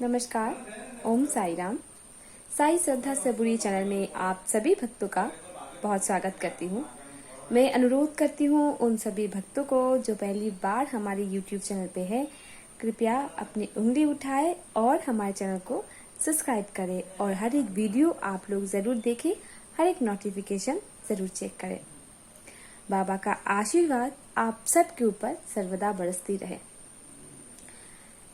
नमस्कार, ओम साई राम। साई श्रद्धा सबुरी चैनल में आप सभी भक्तों का बहुत स्वागत करती हूँ। मैं अनुरोध करती हूँ उन सभी भक्तों को जो पहली बार हमारे YouTube चैनल पे है, कृपया अपनी उंगली उठाए और हमारे चैनल को सब्सक्राइब करें और हर एक वीडियो आप लोग जरूर देखें, हर एक नोटिफिकेशन जरूर चेक करें। बाबा का आशीर्वाद आप सबके ऊपर सर्वदा बरसती रहे।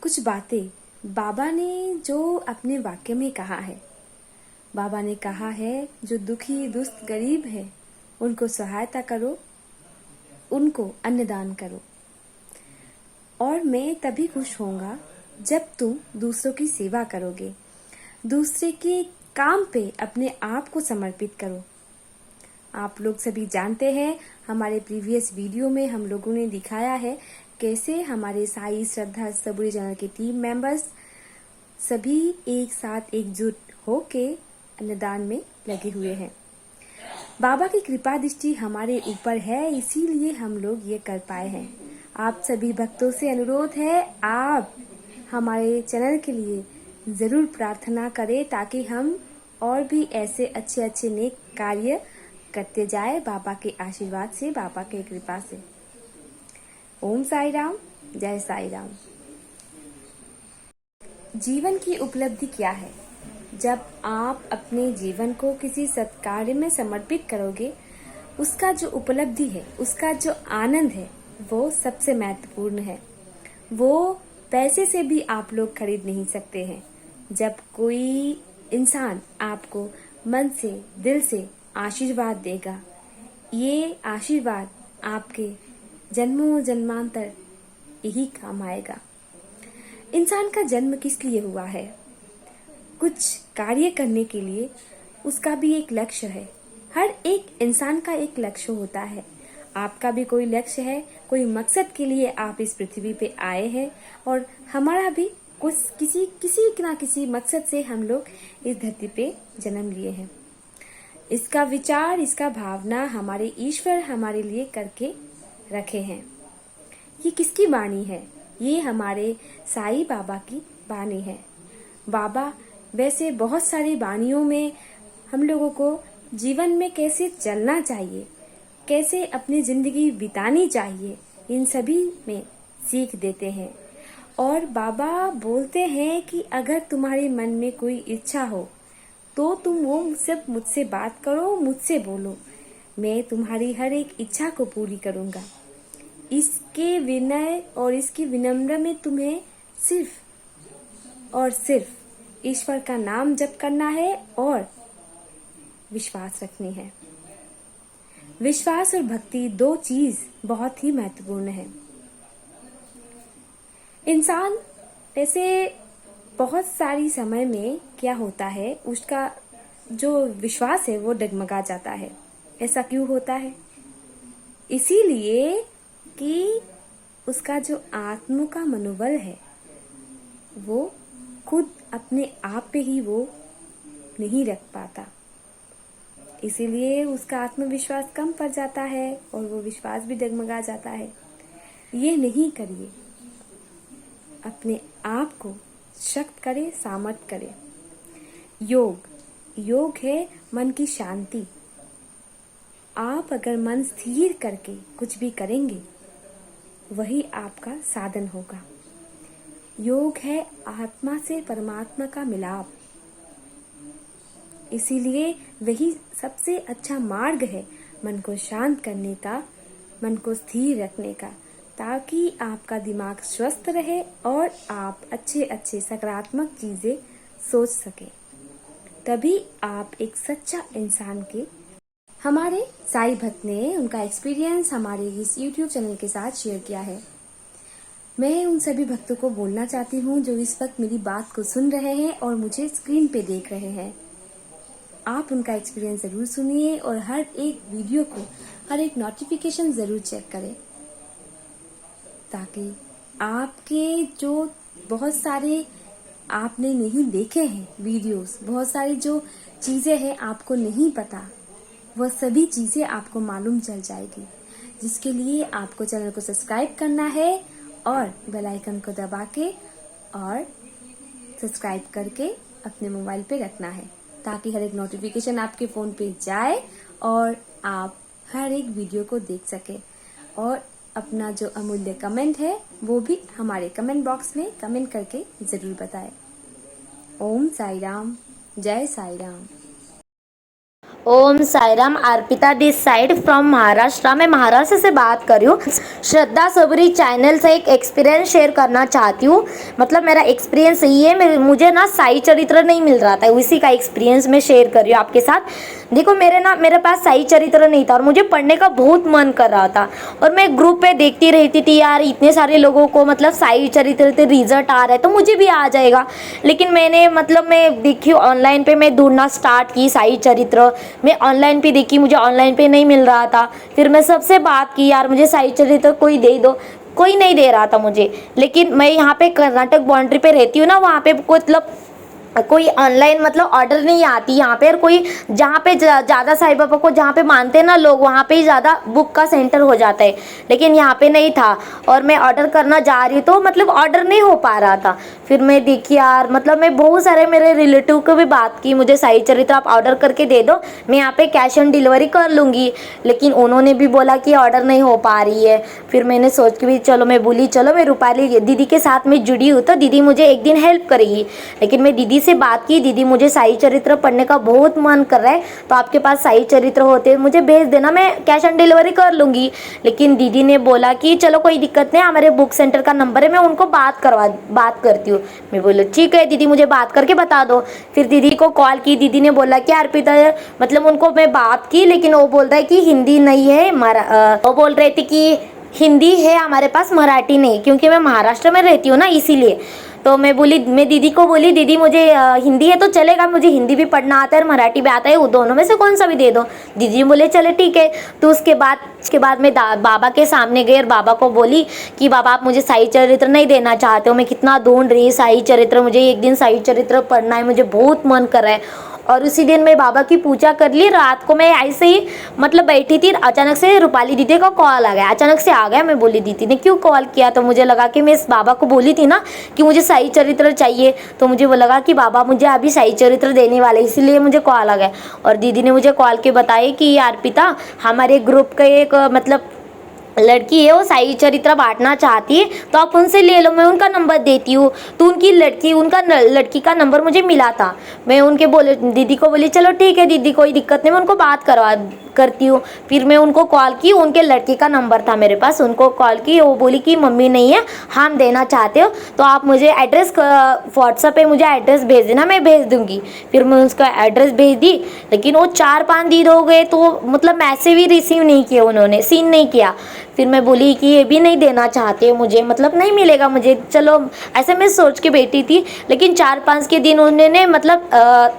कुछ बातें बाबा ने जो अपने वाक्य में कहा है, बाबा ने कहा है जो दुखी दुस्त गरीब है उनको सहायता करो, उनको अन्नदान करो। और मैं तभी खुश होऊंगा जब तुम दूसरों की सेवा करोगे, दूसरे के काम पे अपने आप को समर्पित करो। आप लोग सभी जानते हैं, हमारे प्रीवियस वीडियो में हम लोगों ने दिखाया है कैसे हमारे साई श्रद्धा सबुरी चैनल के टीम मेंबर्स सभी एक साथ एकजुट होके अन्नदान में लगे हुए हैं। बाबा की कृपा दृष्टि हमारे ऊपर है, इसीलिए हम लोग ये कर पाए हैं। आप सभी भक्तों से अनुरोध है, आप हमारे चैनल के लिए जरूर प्रार्थना करें ताकि हम और भी ऐसे अच्छे अच्छे नेक कार्य करते जाए बाबा के आशीर्वाद से, बाबा के कृपा से। ओम साई राम, जय साई राम। जीवन की उपलब्धि क्या है? जब आप अपने जीवन को किसी सत्कार्य में समर्पित करोगे, उसका जो उपलब्धि है, उसका जो आनंद है, वो सबसे महत्वपूर्ण है। वो पैसे से भी आप लोग खरीद नहीं सकते हैं। जब कोई इंसान आपको मन से, दिल से आशीर्वाद देगा, ये आशीर्वाद आपके जन्मों जन्मांतर यही काम आएगा। इंसान का जन्म किस लिए हुआ है? कुछ कार्य करने के लिए। उसका भी एक लक्ष्य है। हर एक इंसान का एक लक्ष्य होता है। आपका भी कोई लक्ष्य है, कोई मकसद के लिए आप इस पृथ्वी पे आए हैं और हमारा भी कुछ किसी मकसद से हम लोग इस धरती पे जन्म लिए हैं। इसका विचार, इसका भावना हमारे ईश्वर हमारे लिए करके रखे हैं। ये किसकी वाणी है? ये हमारे साईं बाबा की वाणी है। बाबा वैसे बहुत सारी वाणियों में हम लोगों को जीवन में कैसे चलना चाहिए, कैसे अपनी जिंदगी बितानी चाहिए, इन सभी में सीख देते हैं। और बाबा बोलते हैं कि अगर तुम्हारे मन में कोई इच्छा हो तो तुम वो सिर्फ मुझसे बात करो, मुझसे बोलो, मैं तुम्हारी हर एक इच्छा को पूरी करूंगा। इसके विनय और इसकी विनम्र में तुम्हें सिर्फ और सिर्फ ईश्वर का नाम जप करना है और विश्वास रखनी है। विश्वास और भक्ति दो चीज बहुत ही महत्वपूर्ण है। इंसान ऐसे बहुत सारी समय में क्या होता है, उसका जो विश्वास है वो डगमगा जाता है। ऐसा क्यों होता है? इसीलिए कि उसका जो आत्म का मनोबल है वो खुद अपने आप पे ही वो नहीं रख पाता। इसीलिए उसका आत्मविश्वास कम पड़ जाता है और वो विश्वास भी डगमगा जाता है। ये नहीं करिए। अपने आप को शक्त करे, सामर्थ करे। योग है मन की शांति। आप अगर मन स्थिर करके कुछ भी करेंगे, वही आपका साधन होगा। योग है आत्मा से परमात्मा का मिलाप। इसीलिए वही सबसे अच्छा मार्ग है मन को शांत करने का, मन को स्थिर रखने का, ताकि आपका दिमाग स्वस्थ रहे और आप अच्छे अच्छे सकारात्मक चीजें सोच सके। तभी आप एक सच्चा इंसान के। हमारे साईं भक्त ने उनका एक्सपीरियंस हमारे इस YouTube चैनल के साथ शेयर किया है। मैं उन सभी भक्तों को बोलना चाहती हूँ जो इस वक्त मेरी बात को सुन रहे हैं और मुझे स्क्रीन पे देख रहे हैं। आप उनका एक्सपीरियंस जरूर सुनिए और हर एक वीडियो को, हर एक नोटिफिकेशन जरूर चेक करें, ताकि आपके जो बहुत सारे आपने नहीं देखे हैं वीडियोस, बहुत सारी जो चीजें हैं आपको नहीं पता, वह सभी चीजें आपको मालूम चल जाएगी। जिसके लिए आपको चैनल को सब्सक्राइब करना है और बेल आइकन को दबा के और सब्सक्राइब करके अपने मोबाइल पे रखना है, ताकि हर एक नोटिफिकेशन आपके फोन पे जाए और आप हर एक वीडियो को देख सके। और अपना जो अमूल्य कमेंट है वो भी हमारे कमेंट बॉक्स में कमेंट करके जरूर बताएं। ओम साई राम, जय Sai Ram. Om Sairam. Arpita this side from Maharashtra. मैं महाराष्ट्र से बात कर रही हूँ। श्रद्धा सबरी चैनल से एक एक्सपीरियंस शेयर करना चाहती हूँ। मतलब मेरा एक्सपीरियंस यही है, मुझे ना साई चरित्र नहीं मिल रहा था, उसी का एक्सपीरियंस मैं शेयर कर रही हूँ आपके साथ। देखो मेरे पास साई चरित्र नहीं था और मुझे पढ़ने का बहुत मन कर रहा था और मैं ग्रुप पे देखती रहती थी, यार इतने सारे लोगों को मतलब साई चरित्र से रिजल्ट आ रहा है तो मुझे भी आ जाएगा। लेकिन मैं देखी ऑनलाइन पे, मैं ढूंढना स्टार्ट की साई चरित्र। मैं ऑनलाइन पे देखी, मुझे ऑनलाइन पे नहीं मिल रहा था। फिर मैं सबसे बात की, यार मुझे साई चरित्र कोई दे दो, कोई नहीं दे रहा था मुझे। लेकिन मैं यहाँ पे कर्नाटक बाउंड्री पे रहती हूँ ना, वहाँ पे कोई ऑनलाइन मतलब ऑर्डर नहीं आती यहाँ पे। और कोई जहाँ पे ज़्यादा साईं बाबा को जहाँ पे मानते हैं ना लोग, वहाँ पे ही ज़्यादा बुक का सेंटर हो जाता है, लेकिन यहाँ पे नहीं था। और मैं ऑर्डर करना जा रही तो मतलब ऑर्डर नहीं हो पा रहा था। फिर मैं देखी यार, मतलब मैं बहुत सारे मेरे रिलेटिव को भी बात की, मुझे साई चरित्र आप ऑर्डर करके दे दो, मैं यहाँ पे कैश ऑन डिलीवरी कर लूँगी। लेकिन उन्होंने भी बोला कि ऑर्डर नहीं हो पा रही है। फिर मैंने सोच के भी चलो, मैं बोली चलो मैं रूपाली दीदी के साथ में जुड़ी हूँ तो दीदी मुझे एक दिन हेल्प करेगी। लेकिन मैं दीदी से बात की, दीदी मुझे साई चरित्र पढ़ने का बहुत मन कर रहा है, तो आपके पास साई चरित्र होते मुझे भेज देना, मैं कैश ऑन डिलीवरी कर लूँगी। लेकिन दीदी ने बोला कि चलो कोई दिक्कत नहीं, हमारे बुक सेंटर का नंबर है, मैं उनको बात करती हूँ। मैं बोला ठीक है दीदी, मुझे बात करके बता दो। फिर दीदी को कॉल की, दीदी ने बोला कि अर्पिता, मतलब उनको मैं बात की लेकिन वो बोल रहा है कि हिंदी नहीं है, वो बोल रहे थे कि हिंदी है हमारे पास, मराठी नहीं, क्योंकि मैं महाराष्ट्र में रहती हूँ ना इसीलिए। तो मैं दीदी को बोली दीदी मुझे हिंदी है तो चलेगा, मुझे हिंदी भी पढ़ना आता है और मराठी भी आता है, वो दोनों में से कौन सा भी दे दो। दीदी बोले चले ठीक है। तो उसके बाद मैं बाबा के सामने गई और बाबा को बोली कि बाबा आप मुझे साई चरित्र नहीं देना चाहते हो, मैं कितना ढूंढ रही साई चरित्र, मुझे एक दिन साई चरित्र पढ़ना है, मुझे बहुत मन कर रहा है। और उसी दिन मैं बाबा की पूजा कर ली। रात को मैं ऐसे ही मतलब बैठी थी, अचानक से रूपाली दीदी का कॉल आ गया, अचानक से आ गया। मैं बोली दीदी ने क्यों कॉल किया, तो मुझे लगा कि मैं इस बाबा को बोली थी ना कि मुझे साई चरित्र चाहिए, तो मुझे वो लगा कि बाबा मुझे अभी साई चरित्र देने वाले, इसीलिए मुझे कॉल आ गया। और दीदी ने मुझे कॉल के बताया कि अर्पिता हमारे ग्रुप का एक मतलब लड़की है, वो साई चरित्र बांटना चाहती है, तो आप उनसे ले लो, मैं उनका नंबर देती हूँ। तो उनका लड़की का नंबर मुझे मिला था। मैं दीदी को बोली चलो ठीक है दीदी, कोई दिक्कत नहीं, मैं उनको बात करती हूँ। फिर मैं उनको कॉल की, उनके लड़के का नंबर था मेरे पास, उनको कॉल की, वो बोली कि मम्मी नहीं है, हम देना चाहते हो तो आप मुझे एड्रेस व्हाट्सएप पे मुझे एड्रेस भेज देना, मैं भेज दूँगी। फिर मैं उसका एड्रेस भेज दी, लेकिन वो 4-5 दिन हो गए तो मतलब मैसेज भी रिसीव नहीं किया, उन्होंने सीन नहीं किया। फिर मैं बोली कि ये भी नहीं देना चाहते मुझे, मतलब नहीं मिलेगा मुझे, चलो ऐसे मैं सोच के बैठी थी। लेकिन 4-5 के दिन उन्होंने मतलब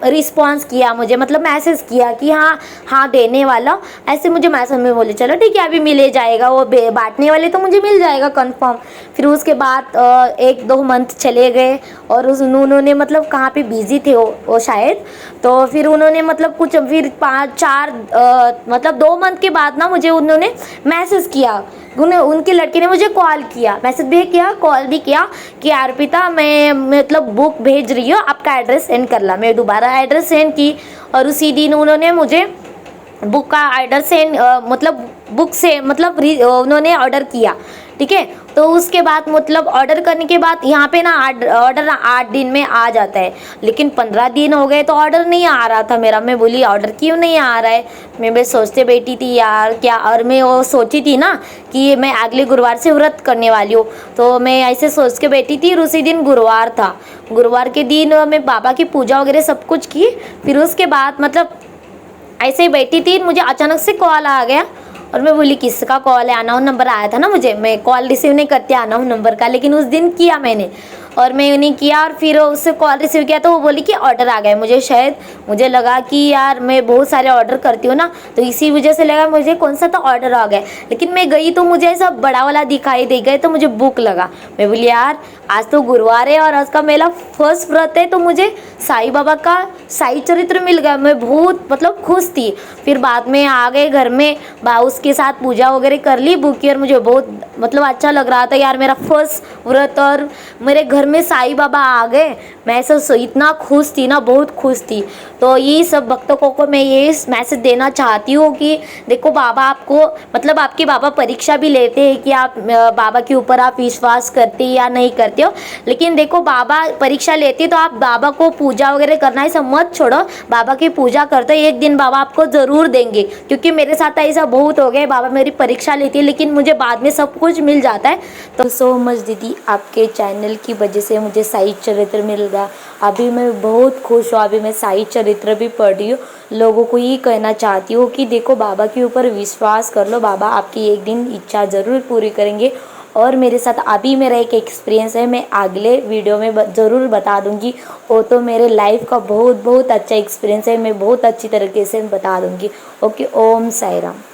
रिस्पॉन्स किया मुझे, मतलब मैसेज किया कि हाँ देने वाला, ऐसे मुझे मैसेज में बोले चलो ठीक है अभी मिले जाएगा, वो बांटने वाले तो मुझे मिल जाएगा कंफर्म। फिर उसके बाद 1-2 मंथ चले गए और उन्होंने मतलब कहाँ पे बिजी थे वो शायद, तो फिर उन्होंने मतलब कुछ फिर 5-4 मतलब 2 मंथ के बाद ना मुझे उन्होंने मैसेज किया, उनकी लड़की ने मुझे कॉल किया, मैसेज भी किया, कॉल भी किया कि अर्पिता मैं मतलब बुक भेज रही हूँ, आपका एड्रेस सेंड कर ला। मैं दोबारा एड्रेस सेंड की और उसी दिन उन्होंने मुझे बुक का ऑर्डर से मतलब बुक से मतलब उन्होंने ऑर्डर किया, ठीक है। तो उसके बाद मतलब ऑर्डर करने के बाद यहाँ पे ना ऑर्डर 8 दिन में आ जाता है, लेकिन 15 दिन हो गए तो ऑर्डर नहीं आ रहा था मेरा। मैं बोली ऑर्डर क्यों नहीं आ रहा है, मैं सोचते बैठी थी यार क्या, और मैं वो सोची थी ना कि मैं अगले गुरुवार से व्रत करने वाली हूँ, तो मैं ऐसे सोच के बैठी थी। और उसी दिन गुरुवार था, गुरुवार के दिन मैं बाबा की पूजा वगैरह सब कुछ की। फिर उसके बाद मतलब ऐसे ही बैठी थी, मुझे अचानक से कॉल आ गया और मैं बोली किसका कॉल है, अननोन नंबर आया था ना मुझे, मैं कॉल रिसीव नहीं करती अननोन नंबर का, लेकिन उस दिन किया मैंने और मैं उन्हें किया और फिर उससे कॉल रिसीव किया तो वो बोली कि ऑर्डर आ गया है। मुझे लगा कि यार मैं बहुत सारे ऑर्डर करती हूँ ना, तो इसी वजह से लगा मुझे कौन सा तो ऑर्डर आ गया। लेकिन मैं गई तो मुझे ऐसा बड़ा वाला दिखाई दे गए तो मुझे भूख लगा। मैं बोली यार आज तो गुरुवार है और आज का मेरा फर्स्ट व्रत है, तो मुझे साईं बाबा का साई चरित्र मिल गया। मैं बहुत मतलब खुश थी। फिर बाद में आ गए घर में, उसके साथ पूजा वगैरह कर ली बुक की, और मुझे बहुत मतलब अच्छा लग रहा था यार मेरा फर्स्ट व्रत और मेरे घर में साईं बाबा आ गए। मैं ऐसा इतना खुश थी ना, बहुत खुश थी। तो ये सब भक्तों को मैं ये मैसेज देना चाहती हूँ कि देखो बाबा आपको मतलब आपके बाबा परीक्षा भी लेते हैं कि आप बाबा के ऊपर आप विश्वास करते या नहीं करते हो, लेकिन देखो बाबा परीक्षा लेते तो आप बाबा को पूजा वगैरह करना ऐसा मत छोड़ो, बाबा की पूजा करते एक दिन बाबा आपको ज़रूर देंगे। क्योंकि मेरे साथ ऐसा बहुत हो गया, बाबा मेरी परीक्षा लेती है लेकिन मुझे बाद में सब कुछ मिल जाता है। तो सो मच दीदी, आपके चैनल की वजह से मुझे साई चरित्र मिल गया। अभी मैं बहुत खुश हूँ, अभी मैं साई चरित्र भी पढ़ रही हूँ। लोगों को ये कहना चाहती हूँ कि देखो बाबा के ऊपर विश्वास कर लो, बाबा आपकी एक दिन इच्छा ज़रूर पूरी करेंगे। और मेरे साथ अभी मेरा एक एक्सपीरियंस है, मैं अगले वीडियो में ज़रूर बता दूंगी। वो तो मेरे लाइफ का बहुत बहुत अच्छा एक्सपीरियंस है, मैं बहुत अच्छी तरीके से बता दूंगी। ओके, ओम साई राम।